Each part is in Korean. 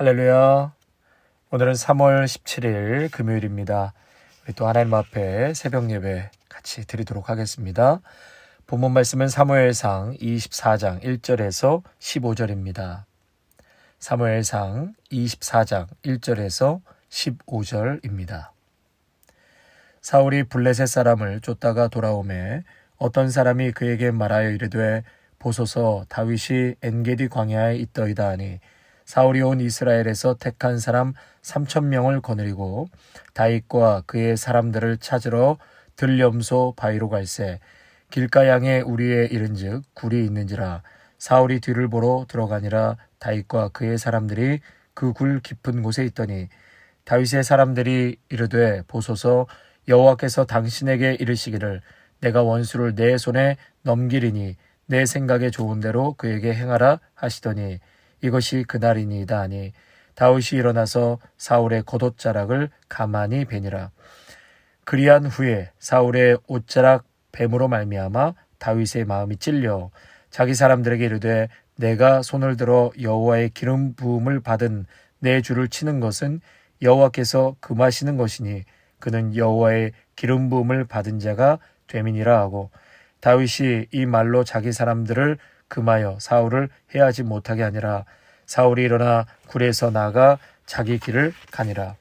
할렐루야. 오늘은 3월 17일 금요일입니다. 우리 또 하나님 앞에 새벽 예배 같이 드리도록 하겠습니다. 본문 말씀은 사무엘상 24장 1절에서 15절입니다. 사무엘상 24장 1절에서 15절입니다. 사울이 블레셋 사람을 쫓다가 돌아오매 어떤 사람이 그에게 말하여 이르되 보소서 다윗이 엔게디 광야에 있더이다 하니 사울이 온 이스라엘에서 택한 사람 3,000명을 거느리고 다윗과 그의 사람들을 찾으러 들염소 바위로 갈새 길가양에 우리에 이른즉 굴이 있는지라 사울이 뒤를 보러 들어가니라 다윗과 그의 사람들이 그 굴 깊은 곳에 있더니 다윗의 사람들이 이르되 보소서 여호와께서 당신에게 이르시기를 내가 원수를 내 손에 넘기리니 내 생각에 좋은 대로 그에게 행하라 하시더니 이것이 그날이니이다 하니 다윗이 일어나서 사울의 겉옷자락을 가만히 베니라. 그리한 후에 사울의 옷자락 뱀으로 말미암아 다윗의 마음이 찔려 자기 사람들에게 이르되 내가 손을 들어 여호와의 기름 부음을 받은 내 주를 치는 것은 여호와께서 금하시는 것이니 그는 여호와의 기름 부음을 받은 자가 됨이니라 하고 다윗이 이 말로 자기 사람들을 금하여 사울을 해하지 못하게 하니라. 사울이 일어나 굴에서 나가 자기 길을 가니라.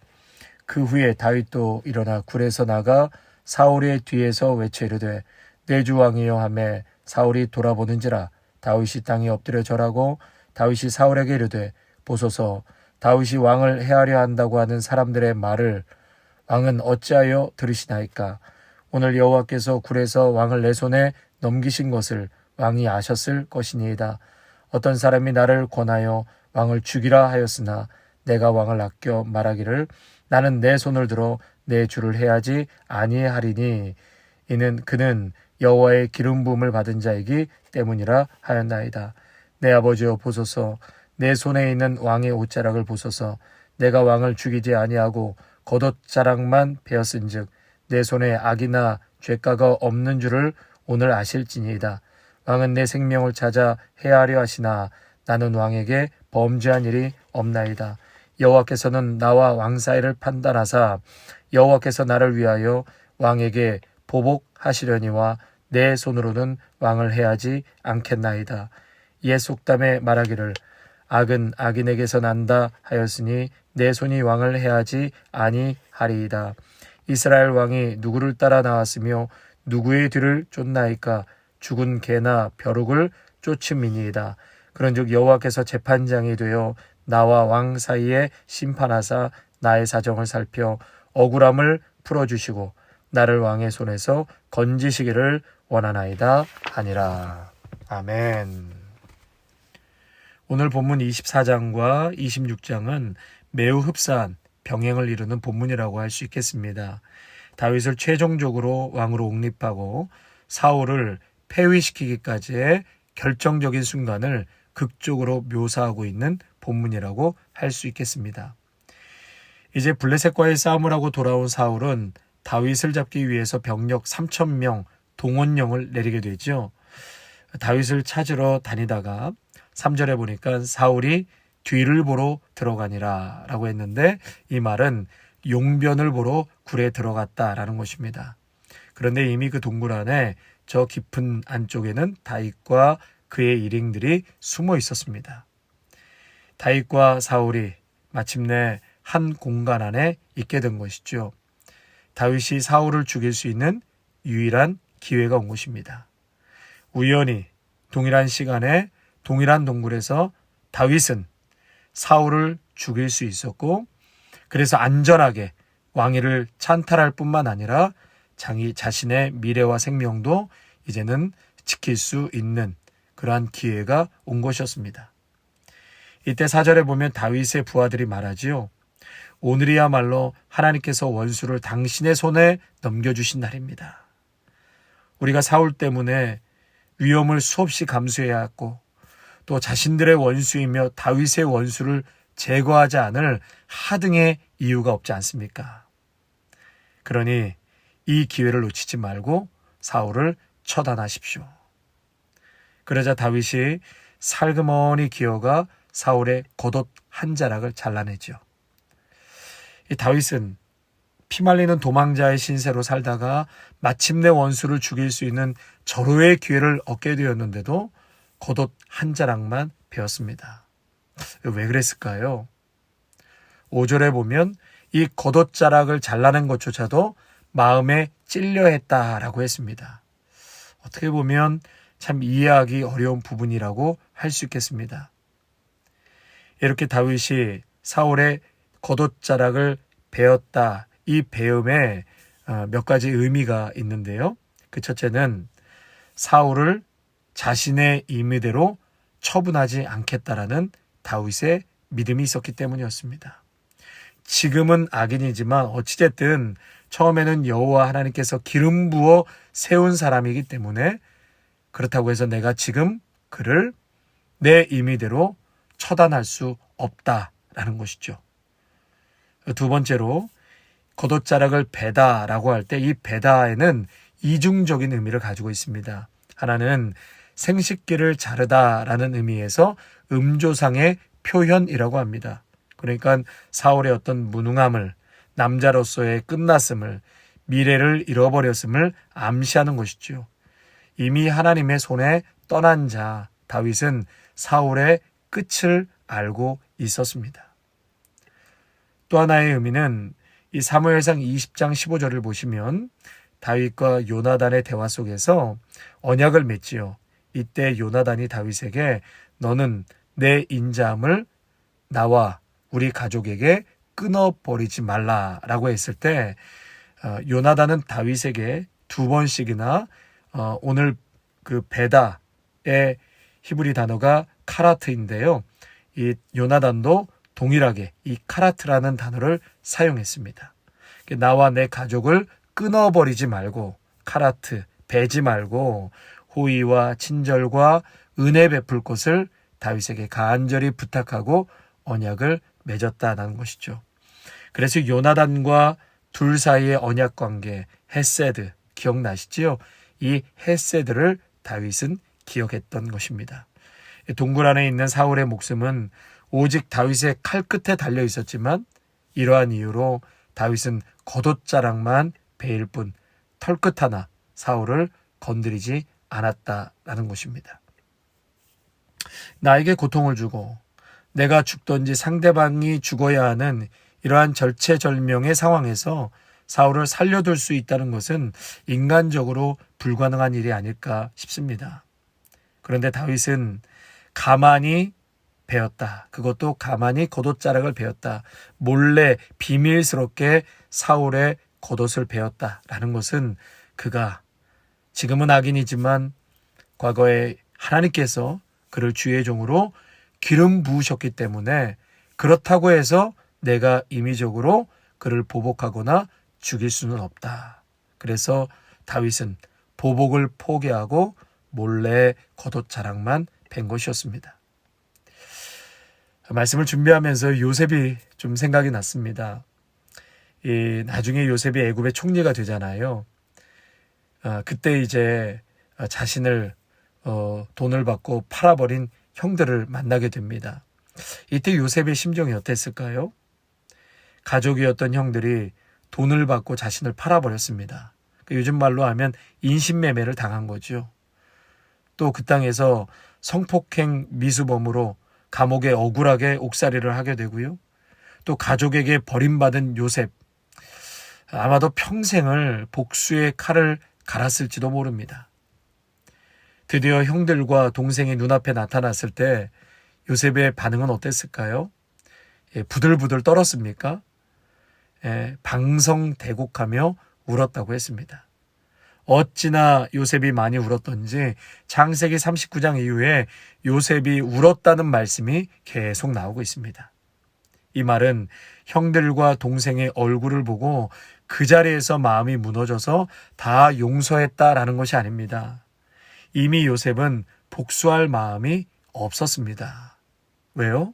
그 후에 다윗도 일어나 굴에서 나가 사울의 뒤에서 외쳐 이르되 내 주 왕이여 하매 사울이 돌아보는지라 다윗이 땅에 엎드려 절하고 다윗이 사울에게 이르되 보소서 다윗이 왕을 해하려 한다고 하는 사람들의 말을 왕은 어찌하여 들으시나이까. 오늘 여호와께서 굴에서 왕을 내 손에 넘기신 것을 왕이 아셨을 것이니이다. 어떤 사람이 나를 권하여 왕을 죽이라 하였으나 내가 왕을 아껴 말하기를 나는 내 손을 들어 내 주를 해하지 아니하리니 이는 그는 여호와의 기름 부음을 받은 자이기 때문이라 하였나이다. 내 아버지여 보소서 내 손에 있는 왕의 옷자락을 보소서 내가 왕을 죽이지 아니하고 겉옷자락만 베었은즉 내 손에 악이나 죄가가 없는 줄을 오늘 아실지니이다. 왕은 내 생명을 찾아 해하려 하시나 나는 왕에게 범죄한 일이 없나이다. 여호와께서는 나와 왕 사이를 판단하사 여호와께서 나를 위하여 왕에게 보복하시려니와 내 손으로는 왕을 해하지 않겠나이다. 옛 속담에 말하기를 악은 악인에게서 난다 하였으니 내 손이 왕을 해하지 아니하리이다. 이스라엘 왕이 누구를 따라 나왔으며 누구의 뒤를 쫓나이까. 죽은 개나 벼룩을 쫓음이니이다. 그런즉 여호와께서 재판장이 되어 나와 왕 사이에 심판하사 나의 사정을 살펴 억울함을 풀어주시고 나를 왕의 손에서 건지시기를 원하나이다 하니라. 아멘. 오늘 본문 24장과 26장은 매우 흡사한 병행을 이루는 본문이라고 할 수 있겠습니다. 다윗을 최종적으로 왕으로 옹립하고 사울을 폐위시키기까지의 결정적인 순간을 극적으로 묘사하고 있는 본문이라고 할 수 있겠습니다. 이제 블레셋과의 싸움을 하고 돌아온 사울은 다윗을 잡기 위해서 병력 3,000명 동원령을 내리게 되죠. 다윗을 찾으러 다니다가 3절에 보니까 사울이 뒤를 보러 들어가니라 라고 했는데 이 말은 용변을 보러 굴에 들어갔다라는 것입니다. 그런데 이미 그 동굴 안에 저 깊은 안쪽에는 다윗과 그의 일행들이 숨어 있었습니다. 다윗과 사울이 마침내 한 공간 안에 있게 된 것이죠. 다윗이 사울을 죽일 수 있는 유일한 기회가 온 것입니다. 우연히 동일한 시간에 동일한 동굴에서 다윗은 사울을 죽일 수 있었고 그래서 안전하게 왕위를 찬탈할 뿐만 아니라 자신의 미래와 생명도 이제는 지킬 수 있는 그러한 기회가 온 것이었습니다. 이때 4절에 보면 다윗의 부하들이 말하지요. 오늘이야말로 하나님께서 원수를 당신의 손에 넘겨주신 날입니다. 우리가 사울 때문에 위험을 수없이 감수해야 했고 또 자신들의 원수이며 다윗의 원수를 제거하지 않을 하등의 이유가 없지 않습니까? 그러니 이 기회를 놓치지 말고 사울을 처단하십시오. 그러자 다윗이 살그머니 기어가 사울의 겉옷 한 자락을 잘라내죠. 이 다윗은 피말리는 도망자의 신세로 살다가 마침내 원수를 죽일 수 있는 절호의 기회를 얻게 되었는데도 겉옷 한 자락만 베었습니다. 왜 그랬을까요? 5절에 보면 이 겉옷 자락을 잘라낸 것조차도 마음에 찔려 했다라고 했습니다. 어떻게 보면 참 이해하기 어려운 부분이라고 할 수 있겠습니다. 이렇게 다윗이 사울의 겉옷 자락을 베었다. 이 베음에 몇 가지 의미가 있는데요. 그 첫째는 사울을 자신의 임의대로 처분하지 않겠다라는 다윗의 믿음이 있었기 때문이었습니다. 지금은 악인이지만 어찌됐든 처음에는 여호와 하나님께서 기름 부어 세운 사람이기 때문에 그렇다고 해서 내가 지금 그를 내 임의대로 처단할 수 없다라는 것이죠. 두 번째로 겉옷자락을 베다라고 할 때 이 베다에는 이중적인 의미를 가지고 있습니다. 하나는 생식기를 자르다라는 의미에서 음조상의 표현이라고 합니다. 그러니까 사울의 어떤 무능함을, 남자로서의 끝났음을, 미래를 잃어버렸음을 암시하는 것이죠. 이미 하나님의 손에 떠난 자 다윗은 사울의 끝을 알고 있었습니다. 또 하나의 의미는 이 사무엘상 20장 15절을 보시면 다윗과 요나단의 대화 속에서 언약을 맺지요. 이때 요나단이 다윗에게 너는 내 인자함을 나와 우리 가족에게 끊어버리지 말라라고 했을 때 요나단은 다윗에게 두 번씩이나 오늘 그 베다의 히브리 단어가 카라트인데요. 이 요나단도 동일하게 이 카라트라는 단어를 사용했습니다. 나와 내 가족을 끊어버리지 말고 카라트, 베지 말고 호의와 친절과 은혜 베풀 것을 다윗에게 간절히 부탁하고 언약을 맺었다는 것이죠. 그래서 요나단과 둘 사이의 언약 관계, 헤세드 기억나시지요? 이 헤세드를 다윗은 기억했던 것입니다. 동굴 안에 있는 사울의 목숨은 오직 다윗의 칼끝에 달려 있었지만 이러한 이유로 다윗은 겉옷자락만 베일 뿐 털끝 하나 사울을 건드리지 않았다라는 것입니다. 나에게 고통을 주고 내가 죽든지 상대방이 죽어야 하는 이러한 절체절명의 상황에서 사울을 살려둘 수 있다는 것은 인간적으로 불가능한 일이 아닐까 싶습니다. 그런데 다윗은 가만히 베었다. 그것도 가만히 겉옷자락을 베었다. 몰래 비밀스럽게 사울의 겉옷을 베었다라는 것은 그가 지금은 악인이지만 과거에 하나님께서 그를 주의 종으로 기름 부으셨기 때문에 그렇다고 해서 내가 임의적으로 그를 보복하거나 죽일 수는 없다. 그래서 다윗은 보복을 포기하고 몰래 겉옷자락만 벤 것이었습니다. 말씀을 준비하면서 요셉이 좀 생각이 났습니다. 나중에 요셉이 애굽의 총리가 되잖아요. 그때 이제 자신을 돈을 받고 팔아버린 형들을 만나게 됩니다. 이때 요셉의 심정이 어땠을까요? 가족이었던 형들이 돈을 받고 자신을 팔아버렸습니다. 요즘 말로 하면 인신매매를 당한 거죠. 또 그 땅에서 성폭행 미수범으로 감옥에 억울하게 옥살이를 하게 되고요. 또 가족에게 버림받은 요셉, 아마도 평생을 복수의 칼을 갈았을지도 모릅니다. 드디어 형들과 동생이 눈앞에 나타났을 때 요셉의 반응은 어땠을까요? 부들부들 떨었습니까? 방성대곡하며 울었다고 했습니다. 어찌나 요셉이 많이 울었던지 창세기 39장 이후에 요셉이 울었다는 말씀이 계속 나오고 있습니다. 이 말은 형들과 동생의 얼굴을 보고 그 자리에서 마음이 무너져서 다 용서했다라는 것이 아닙니다. 이미 요셉은 복수할 마음이 없었습니다. 왜요?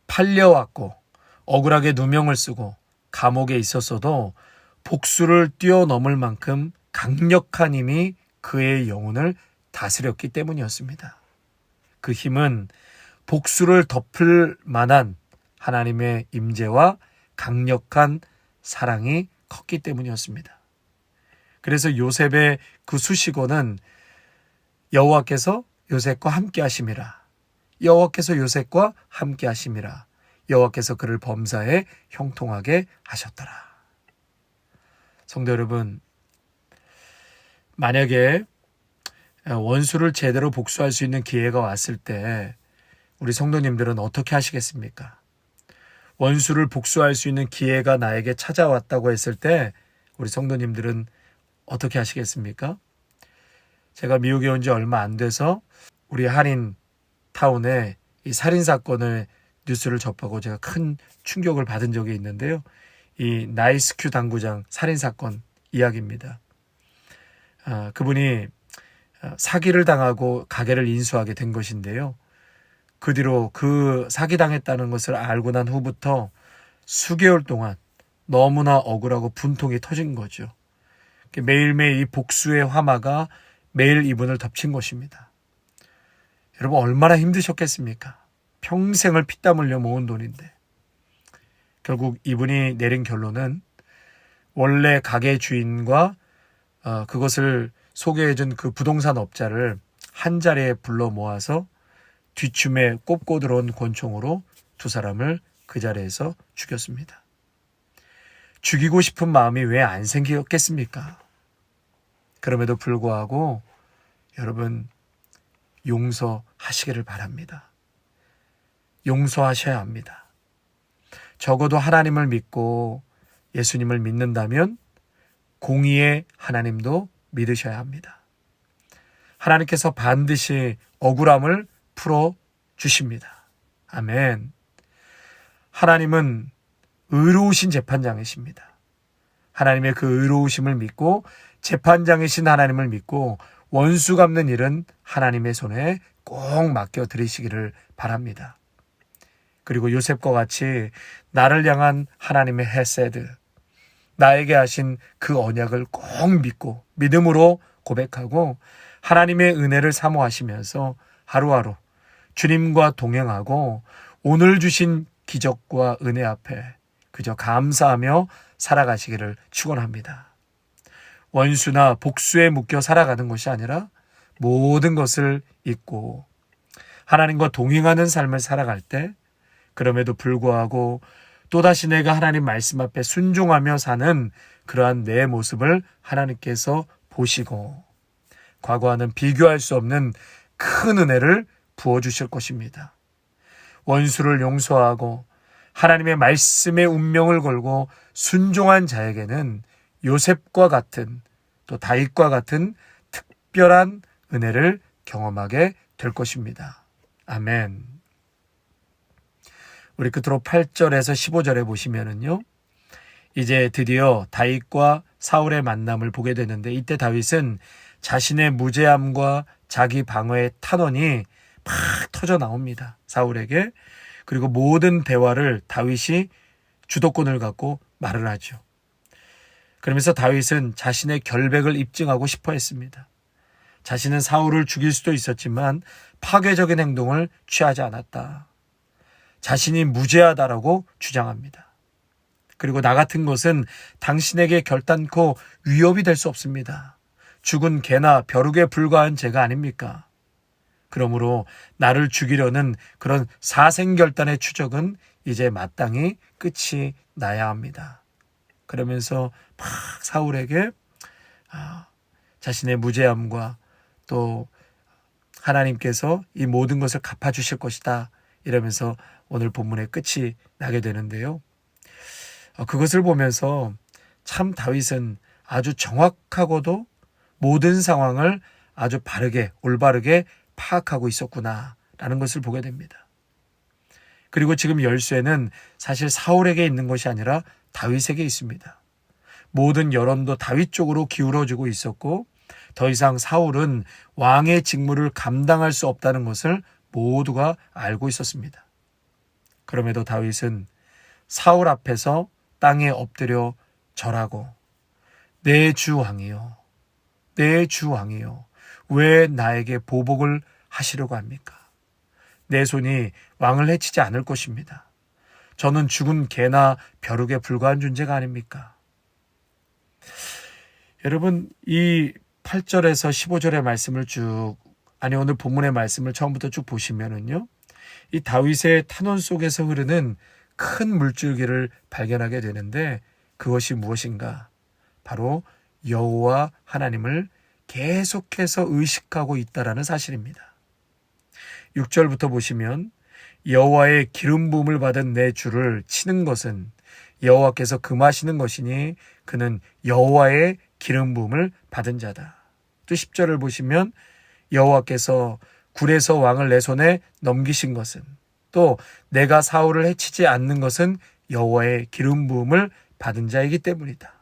팔려왔고 억울하게 누명을 쓰고 감옥에 있었어도 복수를 뛰어넘을 만큼 강력한 힘이 그의 영혼을 다스렸기 때문이었습니다. 그 힘은 복수를 덮을 만한 하나님의 임재와 강력한 사랑이 컸기 때문이었습니다. 그래서 요셉의 그 수식어는 여호와께서 요셉과 함께 하심이라. 여호와께서 요셉과 함께 하심이라. 여호와께서 그를 범사에 형통하게 하셨더라. 성도 여러분, 만약에 원수를 제대로 복수할 수 있는 기회가 왔을 때 우리 성도님들은 어떻게 하시겠습니까? 원수를 복수할 수 있는 기회가 나에게 찾아왔다고 했을 때 우리 성도님들은 어떻게 하시겠습니까? 제가 미국에 온 지 얼마 안 돼서 우리 한인타운에 이 살인사건을 뉴스를 접하고 제가 큰 충격을 받은 적이 있는데요. 이 나이스큐 당구장 살인사건 이야기입니다. 그분이 사기를 당하고 가게를 인수하게 된 것인데요. 그 뒤로 그 사기당했다는 것을 알고 난 후부터 수개월 동안 너무나 억울하고 분통이 터진 거죠. 매일매일 이 복수의 화마가 매일 이분을 덮친 것입니다. 여러분 얼마나 힘드셨겠습니까? 평생을 피땀 흘려 모은 돈인데 결국 이분이 내린 결론은 원래 가게 주인과 그것을 소개해준 그 부동산 업자를 한 자리에 불러 모아서 뒷춤에 꼽고 들어온 권총으로 두 사람을 그 자리에서 죽였습니다. 죽이고 싶은 마음이 왜 안 생겼겠습니까? 그럼에도 불구하고 여러분 용서하시기를 바랍니다. 용서하셔야 합니다. 적어도 하나님을 믿고 예수님을 믿는다면 공의의 하나님도 믿으셔야 합니다. 하나님께서 반드시 억울함을 풀어주십니다. 아멘. 하나님은 의로우신 재판장이십니다. 하나님의 그 의로우심을 믿고 재판장이신 하나님을 믿고 원수 갚는 일은 하나님의 손에 꼭 맡겨드리시기를 바랍니다. 그리고 요셉과 같이 나를 향한 하나님의 헤세드, 나에게 하신 그 언약을 꼭 믿고 믿음으로 고백하고 하나님의 은혜를 사모하시면서 하루하루 주님과 동행하고 오늘 주신 기적과 은혜 앞에 그저 감사하며 살아가시기를 축원합니다. 원수나 복수에 묶여 살아가는 것이 아니라 모든 것을 잊고 하나님과 동행하는 삶을 살아갈 때 그럼에도 불구하고 또다시 내가 하나님 말씀 앞에 순종하며 사는 그러한 내 모습을 하나님께서 보시고 과거와는 비교할 수 없는 큰 은혜를 부어주실 것입니다. 원수를 용서하고 하나님의 말씀에 운명을 걸고 순종한 자에게는 요셉과 같은 또 다윗과 같은 특별한 은혜를 경험하게 될 것입니다. 아멘. 우리 끝으로 8절에서 15절에 보시면은요. 이제 드디어 다윗과 사울의 만남을 보게 되는데 이때 다윗은 자신의 무죄함과 자기 방어의 탄원이 막 터져 나옵니다. 사울에게. 그리고 모든 대화를 다윗이 주도권을 갖고 말을 하죠. 그러면서 다윗은 자신의 결백을 입증하고 싶어 했습니다. 자신은 사울을 죽일 수도 있었지만 파괴적인 행동을 취하지 않았다. 자신이 무죄하다라고 주장합니다. 그리고 나 같은 것은 당신에게 결단코 위협이 될 수 없습니다. 죽은 개나 벼룩에 불과한 죄가 아닙니까? 그러므로 나를 죽이려는 그런 사생결단의 추적은 이제 마땅히 끝이 나야 합니다. 그러면서 막 사울에게 자신의 무죄함과 또 하나님께서 이 모든 것을 갚아주실 것이다 이러면서 오늘 본문의 끝이 나게 되는데요. 그것을 보면서 참 다윗은 아주 정확하고도 모든 상황을 아주 바르게 올바르게 파악하고 있었구나라는 것을 보게 됩니다. 그리고 지금 열쇠는 사실 사울에게 있는 것이 아니라 다윗에게 있습니다. 모든 여론도 다윗 쪽으로 기울어지고 있었고 더 이상 사울은 왕의 직무를 감당할 수 없다는 것을 모두가 알고 있었습니다. 그럼에도 다윗은 사울 앞에서 땅에 엎드려 절하고 내 주 왕이요, 내 주 왕이요, 왜 나에게 보복을 하시려고 합니까? 내 손이 왕을 해치지 않을 것입니다. 저는 죽은 개나 벼룩에 불과한 존재가 아닙니까? 여러분, 이 8절에서 15절의 말씀을 오늘 본문의 말씀을 처음부터 쭉 보시면은요, 이 다윗의 탄원 속에서 흐르는 큰 물줄기를 발견하게 되는데, 그것이 무엇인가? 바로 여호와 하나님을 계속해서 의식하고 있다라는 사실입니다. 6절부터 보시면 여호와의 기름 부음을 받은 내 주를 치는 것은 여호와께서 금하시는 것이니 그는 여호와의 기름 부음을 받은 자다. 또 10절을 보시면 여호와께서 굴에서 왕을 내 손에 넘기신 것은, 또 내가 사울을 해치지 않는 것은 여호와의 기름 부음을 받은 자이기 때문이다.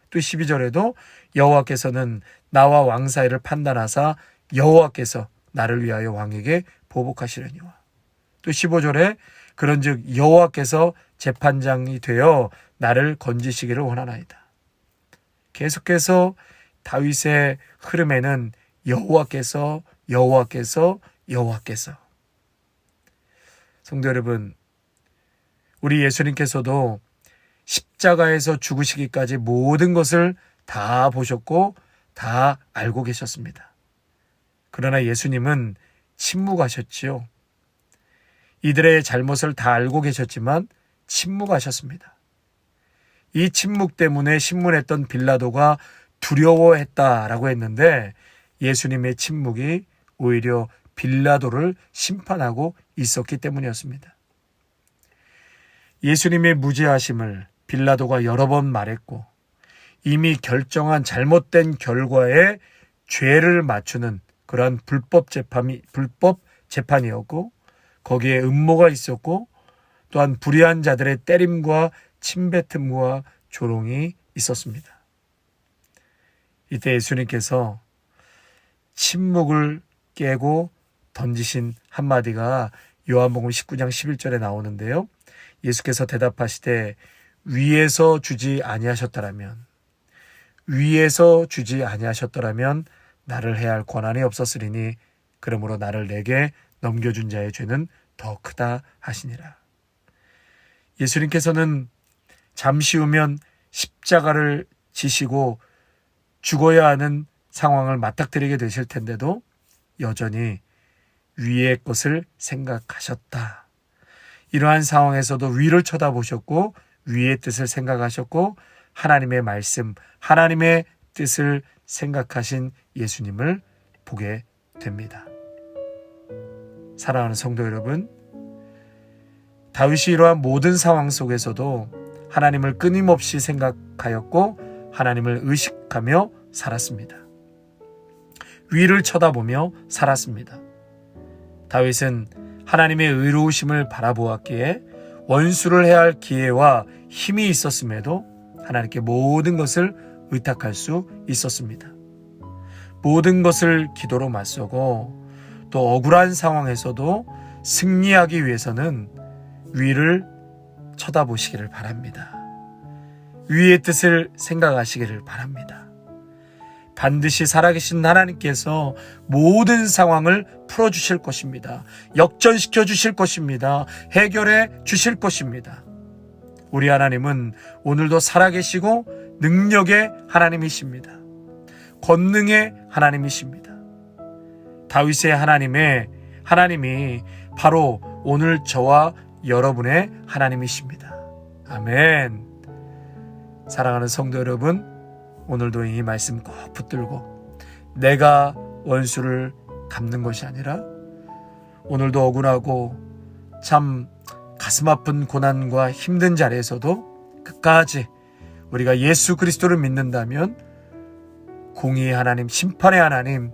또 12절에도 여호와께서는 나와 왕 사이를 판단하사 여호와께서 나를 위하여 왕에게 보복하시려니와. 또 15절에 그런즉 여호와께서 재판장이 되어 나를 건지시기를 원하나이다. 계속해서 다윗의 흐름에는 여호와께서 성도 여러분, 우리 예수님께서도 십자가에서 죽으시기까지 모든 것을 다 보셨고 다 알고 계셨습니다. 그러나 예수님은 침묵하셨지요. 이들의 잘못을 다 알고 계셨지만 침묵하셨습니다. 이 침묵 때문에 신문했던 빌라도가 두려워했다라고 했는데, 예수님의 침묵이 오히려 빌라도를 심판하고 있었기 때문이었습니다. 예수님의 무죄하심을 빌라도가 여러 번 말했고, 이미 결정한 잘못된 결과에 죄를 맞추는 그러한 불법 재판이었고, 거기에 음모가 있었고, 또한 불의한 자들의 때림과 침뱉음과 조롱이 있었습니다. 이때 예수님께서 침묵을 깨고 던지신 한마디가 요한복음 19장 11절에 나오는데요. 예수께서 대답하시되 위에서 주지 아니하셨더라면 나를 해할 권한이 없었으리니 그러므로 나를 내게 넘겨준 자의 죄는 더 크다 하시니라. 예수님께서는 잠시 후면 십자가를 지시고 죽어야 하는 상황을 맞닥뜨리게 되실 텐데도 여전히 위의 것을 생각하셨다. 이러한 상황에서도 위를 쳐다보셨고 위의 뜻을 생각하셨고 하나님의 말씀, 하나님의 뜻을 생각하신 예수님을 보게 됩니다. 사랑하는 성도 여러분, 다윗이 이러한 모든 상황 속에서도 하나님을 끊임없이 생각하였고 하나님을 의식하며 살았습니다. 위를 쳐다보며 살았습니다. 다윗은 하나님의 의로우심을 바라보았기에 원수를 해할 기회와 힘이 있었음에도 하나님께 모든 것을 의탁할 수 있었습니다. 모든 것을 기도로 맞서고 또 억울한 상황에서도 승리하기 위해서는 위를 쳐다보시기를 바랍니다. 위의 뜻을 생각하시기를 바랍니다. 반드시 살아계신 하나님께서 모든 상황을 풀어주실 것입니다. 역전시켜 주실 것입니다. 해결해 주실 것입니다. 우리 하나님은 오늘도 살아계시고 능력의 하나님이십니다. 권능의 하나님이십니다. 다윗의 하나님이 바로 오늘 저와 여러분의 하나님이십니다. 아멘. 사랑하는 성도 여러분, 오늘도 이 말씀 꼭 붙들고 내가 원수를 갚는 것이 아니라 오늘도 억울하고 참 가슴 아픈 고난과 힘든 자리에서도 끝까지 우리가 예수 그리스도를 믿는다면 공의의 하나님, 심판의 하나님,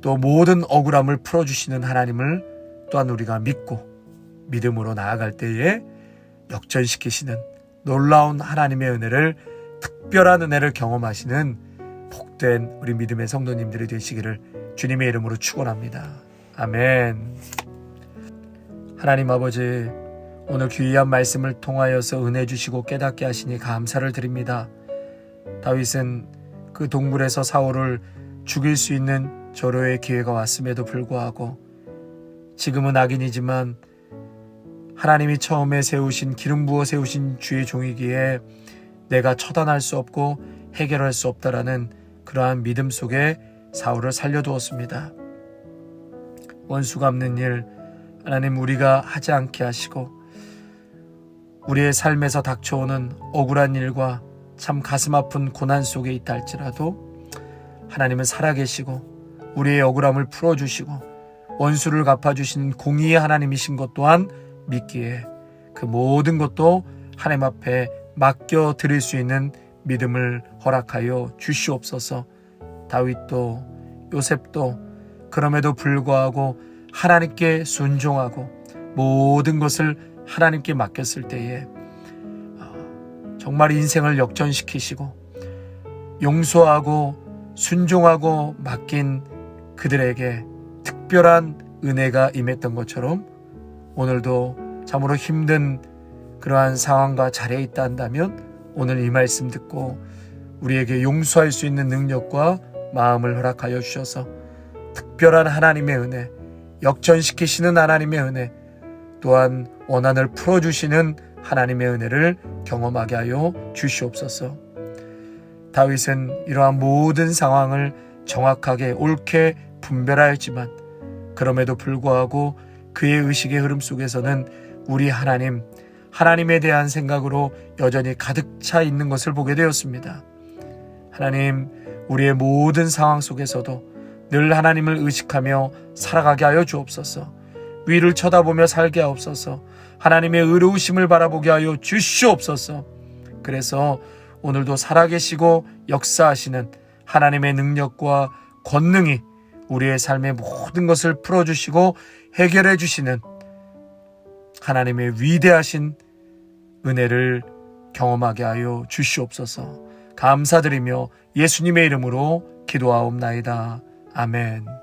또 모든 억울함을 풀어주시는 하나님을 또한 우리가 믿고 믿음으로 나아갈 때에 역전시키시는 놀라운 하나님의 은혜를, 특별한 은혜를 경험하시는 복된 우리 믿음의 성도님들이 되시기를 주님의 이름으로 축원합니다. 아멘. 하나님 아버지, 오늘 귀한 말씀을 통하여서 은혜 주시고 깨닫게 하시니 감사를 드립니다. 다윗은 그 동굴에서 사울을 죽일 수 있는 절호의 기회가 왔음에도 불구하고 지금은 악인이지만 하나님이 처음에 세우신, 기름 부어 세우신 주의 종이기에 내가 처단할 수 없고 해결할 수 없다라는 그러한 믿음 속에 사울을 살려두었습니다. 원수 갚는 일 하나님 우리가 하지 않게 하시고, 우리의 삶에서 닥쳐오는 억울한 일과 참 가슴 아픈 고난 속에 있다 할지라도 하나님은 살아계시고 우리의 억울함을 풀어주시고 원수를 갚아주신 공의의 하나님이신 것 또한 믿기에 그 모든 것도 하나님 앞에 맡겨드릴 수 있는 믿음을 허락하여 주시옵소서. 다윗도 요셉도 그럼에도 불구하고 하나님께 순종하고 모든 것을 하나님께 맡겼을 때에 정말 인생을 역전시키시고 용서하고 순종하고 맡긴 그들에게 특별한 은혜가 임했던 것처럼 오늘도 참으로 힘든 그러한 상황과 자리에 있다 한다면 오늘 이 말씀 듣고 우리에게 용서할 수 있는 능력과 마음을 허락하여 주셔서 특별한 하나님의 은혜, 역전시키시는 하나님의 은혜, 또한 원한을 풀어주시는 하나님의 은혜를 경험하게 하여 주시옵소서. 다윗은 이러한 모든 상황을 정확하게 옳게 분별하였지만 그럼에도 불구하고 그의 의식의 흐름 속에서는 우리 하나님에 대한 생각으로 여전히 가득 차 있는 것을 보게 되었습니다. 하나님, 우리의 모든 상황 속에서도 늘 하나님을 의식하며 살아가게 하여 주옵소서. 위를 쳐다보며 살게 하옵소서. 하나님의 의로우심을 바라보게 하여 주시옵소서. 그래서 오늘도 살아계시고 역사하시는 하나님의 능력과 권능이 우리의 삶의 모든 것을 풀어주시고 해결해 주시는 하나님의 위대하신 은혜를 경험하게 하여 주시옵소서. 감사드리며 예수님의 이름으로 기도하옵나이다. 아멘.